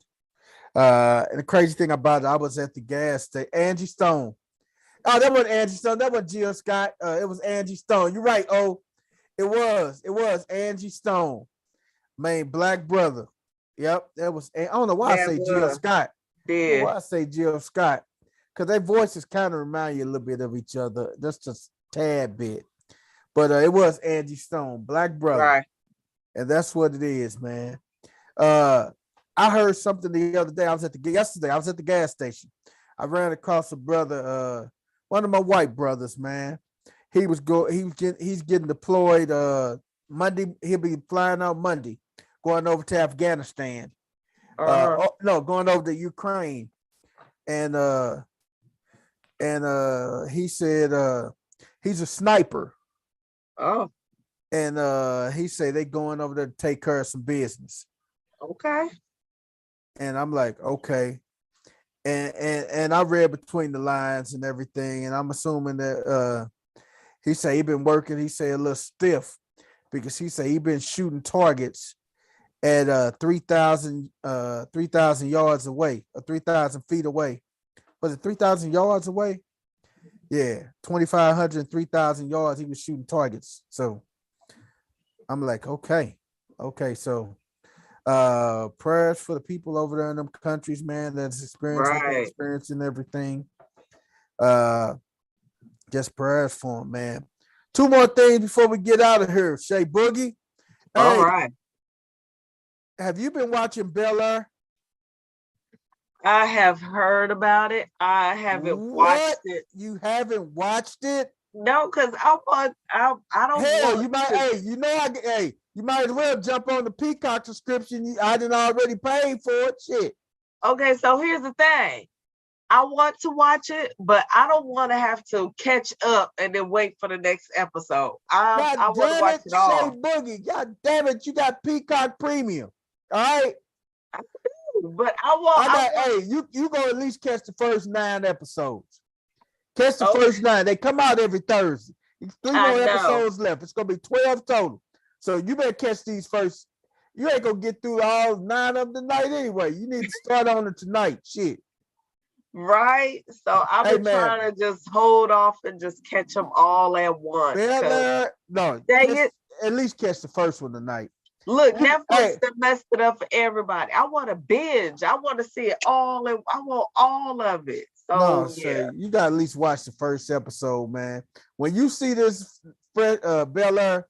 the crazy thing about it, I was at the gas station. Angie Stone. Oh, that wasn't Angie Stone. That wasn't Jill Scott. It was Angie Stone. You're right. Oh, it was Angie Stone. Man, Black Brother. Yep, that was. I don't know why I say Jill Scott. Yeah. Why I say Jill Scott? Because their voices kind of remind you a little bit of each other, just a tad bit. But it was Angie Stone, Black Brother. Right. And that's what it is, man. I heard something the other day. Yesterday I was at the gas station. I ran across a brother, one of my white brothers, man. He's getting deployed Monday. He'll be flying out Monday, going over to Afghanistan. Going over to Ukraine. And he said he's a sniper. Oh. And he said they going over there to take care of some business. Okay. And I'm like, okay. And I read between the lines and everything, and I'm assuming that he said he been working, he said a little stiff, because he said he been shooting targets at 3,000 yards away, or 3,000 feet away. Was it 3,000 yards away? Yeah, 2,500 and 3,000 yards he was shooting targets. So I'm like, okay, so prayers for the people over there in them countries, man, that's experiencing everything. Just prayers for them, man. 2 more things before we get out of here. Shay Boogie. All right. Have you been watching Bel Air? I have heard about it. I haven't watched it. You haven't watched it? No, because I don't. Hell, you might. You might as well jump on the Peacock subscription. I didn't already pay for it. Shit. Okay, so here's the thing. I want to watch it, but I don't want to have to catch up and then wait for the next episode. I God want to damn watch it, it Shay all. Boogie. God damn it, you got Peacock Premium. All right. But I want. Hey, you go at least catch the first 9 episodes. Catch the Okay, first 9. They come out every Thursday. 3 I more know. episodes left. It's gonna be 12 total. So you better catch these first. You ain't gonna get through all 9 of them tonight anyway. You need to start on it tonight. Shit. Right? So I've Hey been man, trying to just hold off and just catch them all at once. no, Dang it. at least catch the first one tonight. Look, Netflix Hey, that messed it up for everybody. I want to binge. I want to see it all, and I want all of it. no, So yeah, say you gotta at least watch the first episode, man. When you see this Bel Air,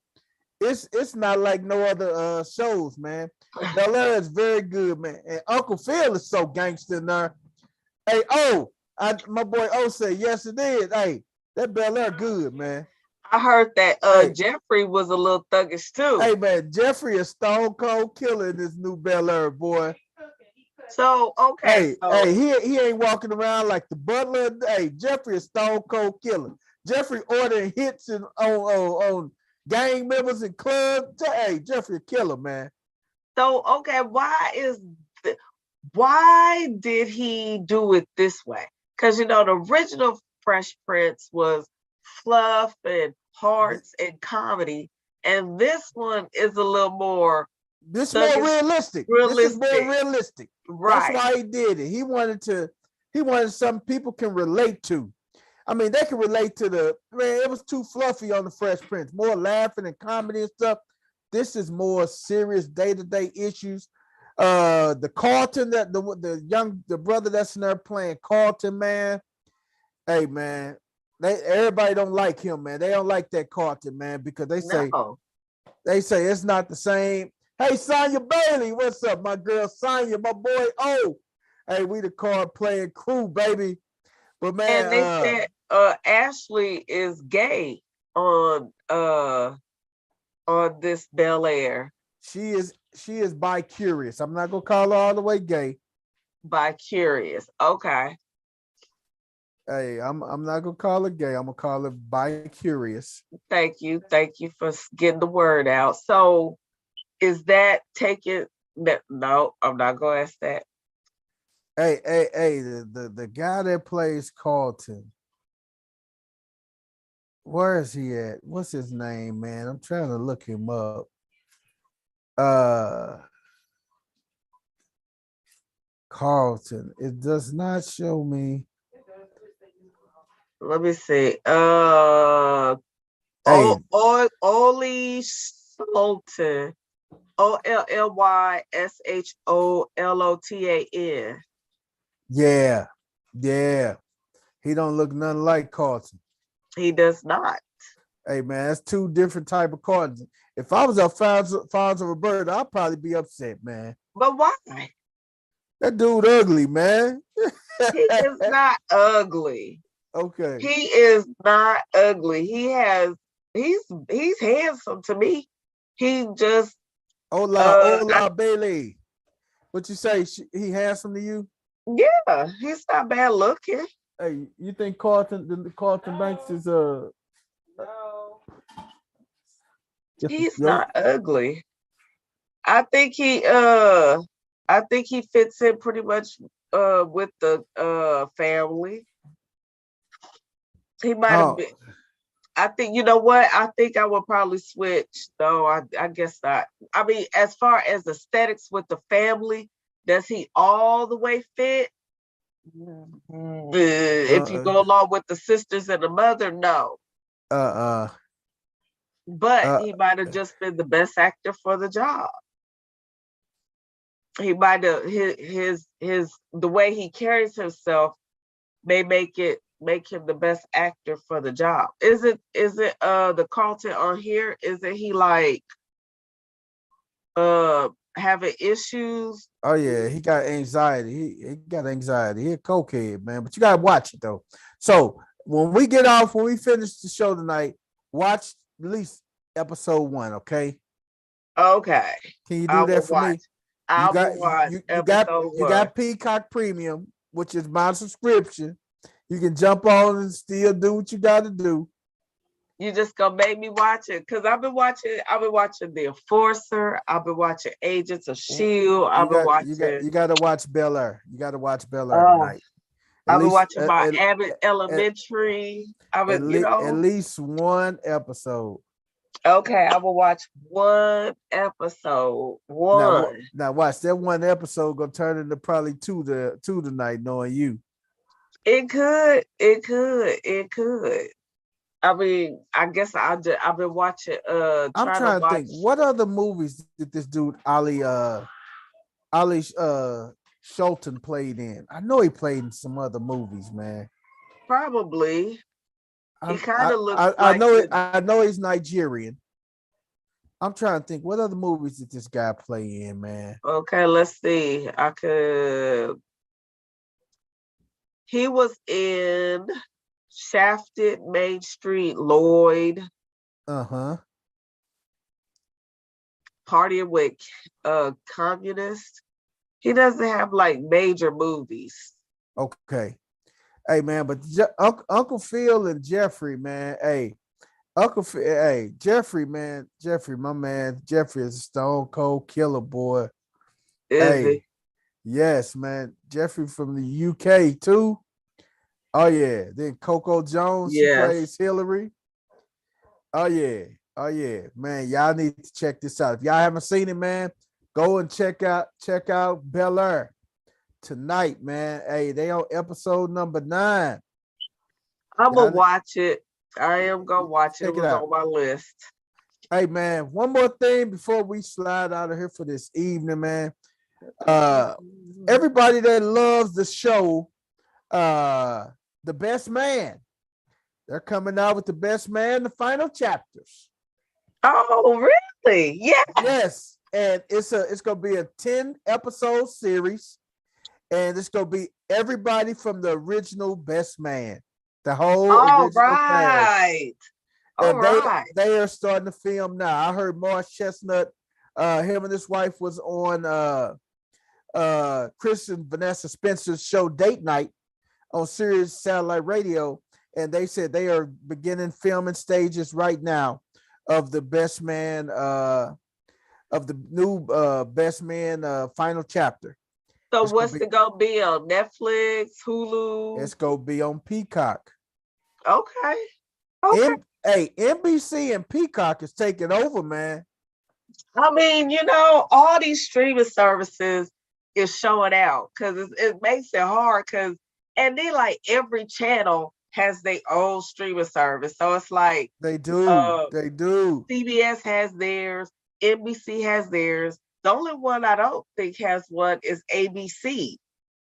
it's not like no other shows, man. Bel Air is very good, man. And Uncle Phil is so gangster in there. Hey, my boy O said, yes, it is. Hey, that Bel Air good, man. I heard that Hey, Jeffrey was a little thuggish too. hey, man, Jeffrey is stone cold killer in this new Bel Air, boy. So okay, Hey, he ain't walking around like the butler. Hey, Jeffrey is stone cold killer. Jeffrey ordering hits on gang members and clubs. Hey, Jeffrey a killer, man. so okay, why did he do it this way? Because the original Fresh Prince was fluff and hearts and comedy, and this one is a little more This more realistic. This is more realistic. Right. That's why he did it. He wanted something people can relate to. I mean, they can relate to it was too fluffy on the Fresh Prince, more laughing and comedy and stuff. This is more serious day-to-day issues. The Carlton, the brother that's in there playing Carlton, man. Hey, man, everybody don't like him, man. They don't like that Carlton, man, because they say it's not the same. Hey, Sonya Bailey, what's up, my girl Sonya, my boy O. Hey, we the card playing crew, baby. But man, and they said Ashley is gay on this Bel Air. She is bi-curious. I'm not gonna call her all the way gay. Bi-curious. Okay. Hey, I'm not gonna call her gay. I'm gonna call her bi-curious. Thank you for getting the word out. So, is that taking that? No, I'm not gonna ask that. Hey, the guy that plays Carlton. Where is he at? What's his name, man? I'm trying to look him up. Carlton. It does not show me. Let me see. Ollie Sultan. OLLYSHOLOTAN. Yeah. He don't look nothing like Carlton. He does not. Hey man, that's 2 different type of Carlton. If I was a Fonzo Roberto, I'd probably be upset, man. But why? That dude ugly, man. He is not ugly. Okay. He is not ugly. He's handsome to me. He just Hola, Bailey. What you say? He handsome to you? Yeah, he's not bad looking. Hey, you think Carlton Banks is No. He's not ugly. I think he fits in pretty much with the family. He might have been. I think you know what? I think I would probably switch. No, I guess not. I mean, as far as aesthetics with the family, does he all the way fit? If you go along with the sisters and the mother, no. But he might have just been the best actor for the job. He might have his the way he carries himself may make him the best actor for the job. Is it the Carlton on here? Isn't he like having issues? Oh yeah, he got anxiety. He got anxiety. He a cokehead, man. But you gotta watch it though. So when we finish the show tonight, watch at least episode 1, okay? Okay. Can you do that for me? You got Peacock Premium. which is my subscription. You can jump on and still do what you got to do. You just gonna make me watch it because I've been watching The Enforcer. I've been watching Agents of Shield. I've been watching. You got to watch Bel Air. You got to watch Bel Air Oh, tonight. I've been watching my Abbott Elementary. At least one episode. Okay, I will watch one episode. Now watch that one episode gonna turn into probably two tonight, knowing you. It could. I mean, I guess I've been watching. I'm trying to think. What other movies did this dude Ali Shelton played in? I know he played in some other movies, man. Probably. He kind of looks. I know he's Nigerian. I'm trying to think. What other movies did this guy play in, man? Okay, let's see. He was in Shafted, Main Street, Lloyd. Partying with Communist. He doesn't have like major movies. Okay. Hey man, but Uncle Phil and Jeffrey, man. Hey, Jeffrey, man. Jeffrey, my man. Jeffrey is a stone cold killer, boy. Is he? Yes, man. Jeffrey from the UK too. Oh yeah. Then Coco Jones, she plays Hillary. Oh yeah, man. Y'all need to check this out. If y'all haven't seen it, man, go and check out Bel Air tonight, man. Hey, they on episode number 9. I'm gonna watch it. I am gonna watch it. It was on my list. Hey man, one more thing before we slide out of here for this evening, man. Everybody that loves the show, The Best Man, they're coming out with The Best Man, the final chapters. Oh, really? Yeah. Yes, and it's gonna be a 10-episode series, and it's gonna be everybody from the original Best Man, the whole original cast. They are starting to film now. I heard Morris Chestnut, him and his wife was on Chris and Vanessa Spencer's show Date Night on Sirius Satellite Radio, and they said they are beginning filming stages right now of the Best Man, of the new Best Man final chapter. So what's it gonna be on Netflix, Hulu? It's gonna be on Peacock. Okay. NBC and Peacock is taking over, man. I mean, all these streaming services is showing out because it makes it hard and they like every channel has their own streaming service. So it's like they do. CBS has theirs, NBC has theirs. The only one I don't think has one is ABC.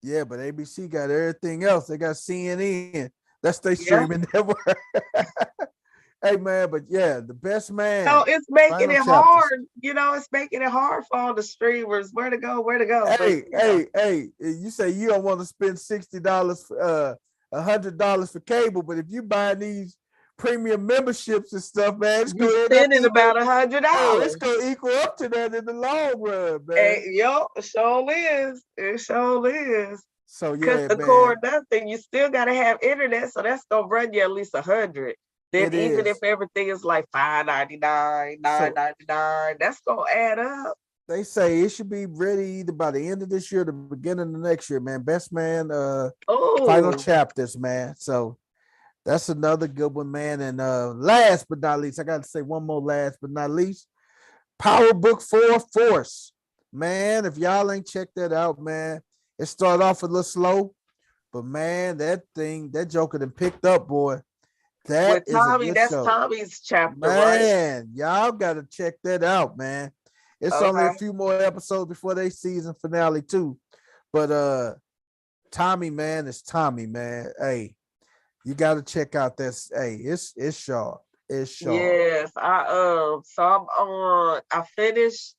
Yeah, but ABC got everything else. They got CNN. That's their streaming network. Hey man, but yeah, The Best Man. So it's making it hard. It's making it hard for all the streamers. Where to go? Hey, you say you don't want to spend $60 $100 for cable, but if you buy these premium memberships and stuff, man, it's going to spending about $100. It's going to equal up to that in the long run, man. Hey, it sure is. It sure is. So yeah, because the core nothing, you still got to have internet, so that's gonna run you at least $100. Then even if everything is like $5.99, $9.99, that's gonna add up. They say it should be ready either by the end of this year or the beginning of next year, man. Best Man, final chapters, man. So that's another good one, man. And last but not least, I got to say one more last but not least, Power Book 4 Force. Man, if y'all ain't checked that out, man, it started off a little slow, but man, that joker done picked up, boy. That is Tommy, that's show. Tommy's chapter, man, right? Y'all got to check that out, man. It's only a few more episodes before they season finale too. But Tommy, man, it's Tommy, man. Hey, you got to check out this. Hey, it's sharp. It's sharp. Yes, so I finished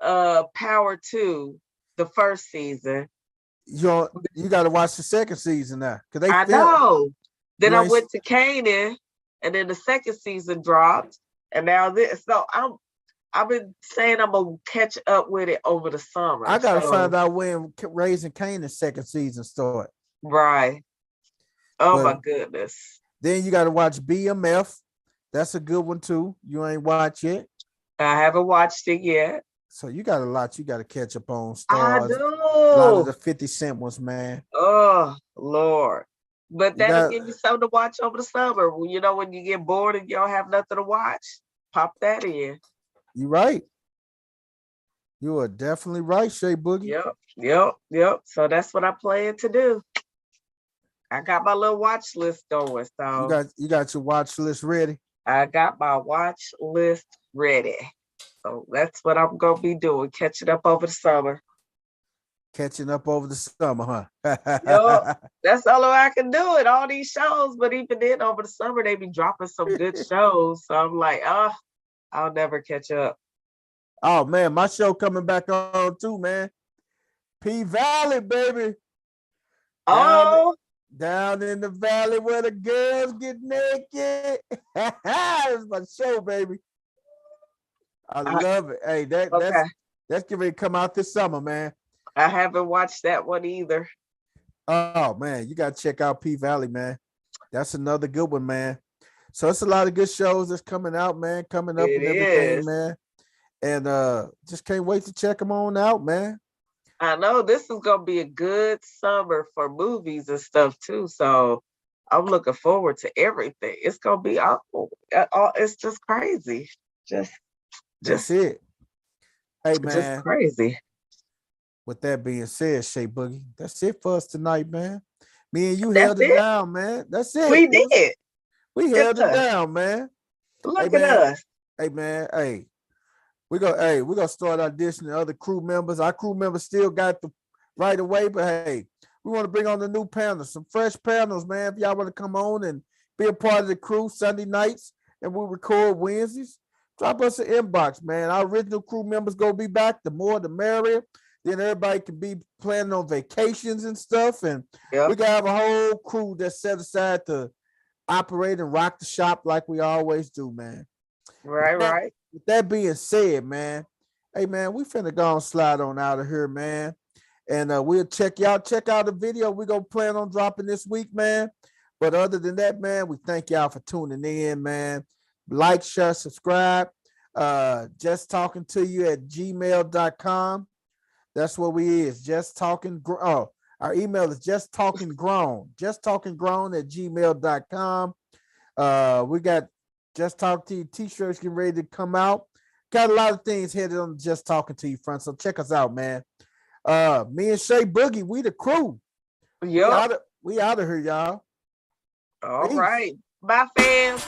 Power 2, the first season. You got to watch the second season now. I know. Then I went to Kanan, and then the second season dropped, and now this. So I've been saying I'm gonna catch up with it over the summer. I gotta find out when Raising Kanan's second season start. Right. Oh but my goodness. Then you gotta watch BMF. That's a good one too. You ain't watched it. I haven't watched it yet. So you got a lot you gotta catch up on. Stars. I do. A lot of the 50 Cent ones, man. Oh Lord. But that'll give you something to watch over the summer. You know, when you get bored and you don't have nothing to watch, pop that in. You're right. You are definitely right, Shay Boogie. Yep. So that's what I plan to do. I got my little watch list going. So you got your watch list ready? I got my watch list ready. So that's what I'm gonna be doing, catching up over the summer. Catching up over the summer, huh? Yep. That's the only way I can do it. All these shows, but even then over the summer, they be dropping some good shows. So I'm like, I'll never catch up. Oh man, my show coming back on too, man. P Valley, baby. Down in the valley where the girls get naked. It's my show, baby. I love it. Hey, that's getting ready to come out this summer, man. I haven't watched that one either. Oh man, you gotta check out P Valley, man. That's another good one, man. So it's a lot of good shows that's coming out, man. Coming up and everything, man. And just can't wait to check them on out, man. I know this is gonna be a good summer for movies and stuff too. So I'm looking forward to everything. It's gonna be awful. It's just crazy. That's it. Hey man, just crazy. With that being said, Shay Boogie, that's it for us tonight, man. Me and you held it down, man. That's it. We did. We held it down, man. Look at us. Hey man, we're gonna start auditioning other crew members. Our crew members still got the right away, but hey, we want to bring on the new panels, some fresh panels, man. If y'all want to come on and be a part of the crew Sunday nights, and we'll record Wednesdays, drop us an inbox, man. Our original crew members gonna be back. The more, the merrier. Then everybody can be planning on vacations and stuff, and we can have a whole crew that's set aside to operate and rock the shop like we always do, man. Right. With that being said, man, hey man, we finna go and slide on out of here, man. And we'll check out the video we're gonna plan on dropping this week, man. But other than that, man, we thank y'all for tuning in, man. Like, share, subscribe. Just talking to you at gmail.com. That's what we is. Just talking. Our email is justtalkinggrown. Justtalkinggrown at gmail.com. We got Just Talk to You t-shirts getting ready to come out. Got a lot of things headed on the Just Talking to You front. So check us out, man. Me and Shay Boogie, we the crew. Yep. We out of here, y'all. All right. Bye, fam.